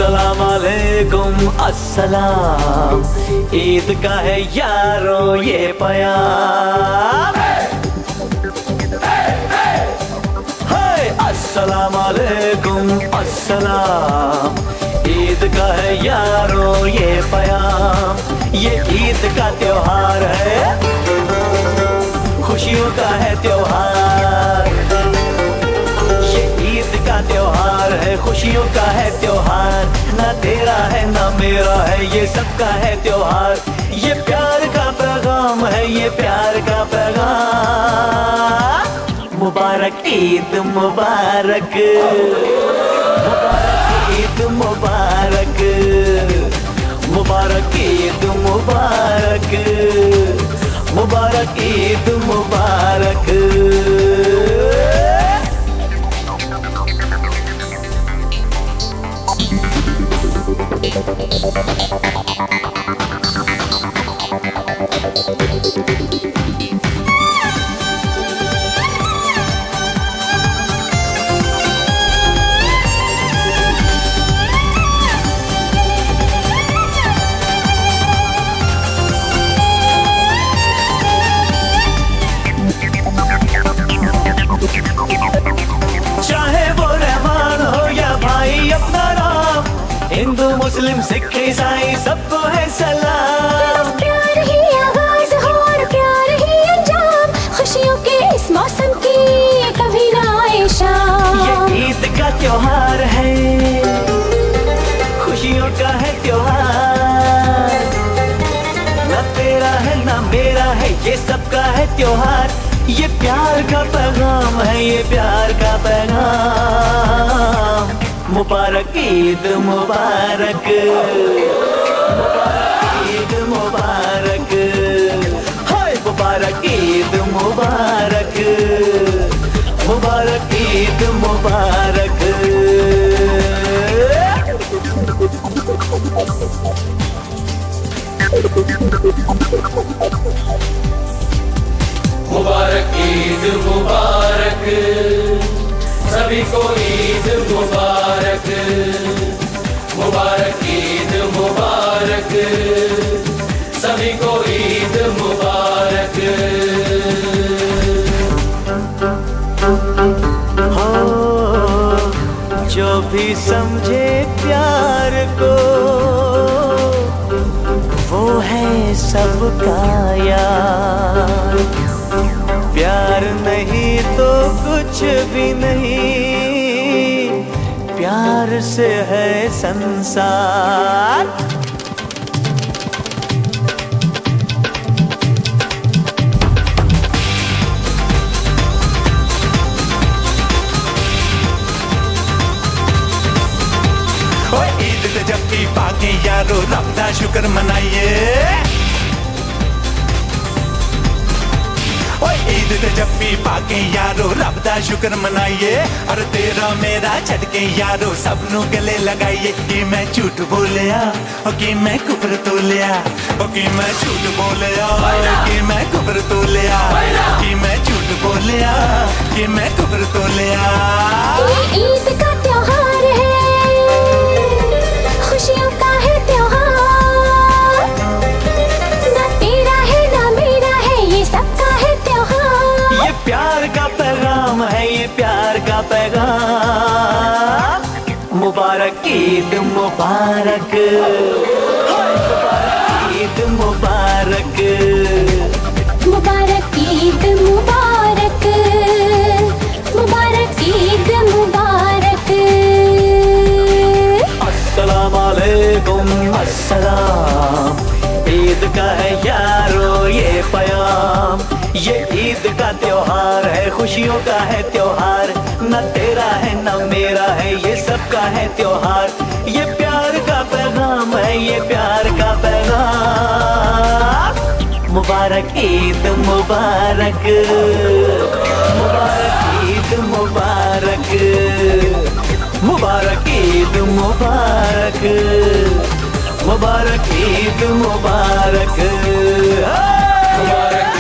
अस्सलाम वालेकुम अस्सलाम, ईद का है यारो ये प्यार। अस्सलाम वालेकुम अस्सलाम, ईद का है यारो ये प्यार। ये ईद का त्योहार है, खुशियों का है त्योहार। ये ईद का त्योहार है, खुशियों का है त्योहार। ना तेरा है ना मेरा है, ये सबका है त्योहार। ये प्यार का पैगाम है, ये प्यार का पैगाम। मुबारक ईद मुबारक, मुबारक ईद मुबारक, मुबारक ईद मुबारक, मुबारक ईद मुबारक। चाहे वो रहमान हो या भाई अपना राम, हिंदू मुस्लिम सिख ईसाई सबको है सलाम। प्यार ही आगाज हो और प्यार ही अंजाम, खुशियों के इस मौसम की कभी ना आए शाम। ये ईद का त्योहार है, खुशियों का है त्योहार। ना तेरा है ना मेरा है, ये सबका है त्योहार। ये प्यार का पैगाम है, ये प्यार का पैगाम। मुबारक ईद मुबारक, मुबारक ईद मुबारक, हाय मुबारक ईद मुबारक, मुबारक ईद मुबारक। मुबारक ईद मुबारक, सभी को ईद मुबारक। मुबारक ईद मुबारक, सभी को ईद मुबारक। हो जो भी समझे प्यार को, वो है सबका यार। प्यार नहीं तो कुछ भी नहीं, प्यार से है संसार। ओ ईद ते जब भी पाके यारो रब दा शुक्र मनाइए। ईद ते जब भी पाके यारो रब दा शुक्र मनाइए। और तेरा मेरा छड़ के यारो सब नू गले लगाइए। कि मैं झूठ बोलिया ओ कि मैं कुफर तोलिया, ओ कि मैं झूठ बोलिया कि मैं कुफर तोलिया, कि मैं झूठ बोलिया कि मैं कुफर तोलिया। ये ईद का त्योहार है, खुशियों का है त्योहार। ना तेरा है ना मेरा है, ये सबका है त्योहार। ये प्यार का पैगाम है, ये प्यार का पैगाम। मुबारक ईद मुबारक, मुबारक ईद मुबारक, मुबारक ईद मुबारक, मुबारक ईद मुबारक। अस्सलाम वालेकुम अस्सलाम, ईद का है यारो ये प्याम। ये ईद का त्योहार है, खुशियों का है त्योहार। न तेरा है न मेरा है, ये सबका है त्योहार। ये प्यार का पैगाम है, ये प्यार का पैगाम। मुबारक ईद मुबारक, मुबारक ईद मुबारक, मुबारक ईद मुबारक, मुबारक ईद मुबारक। मुबारक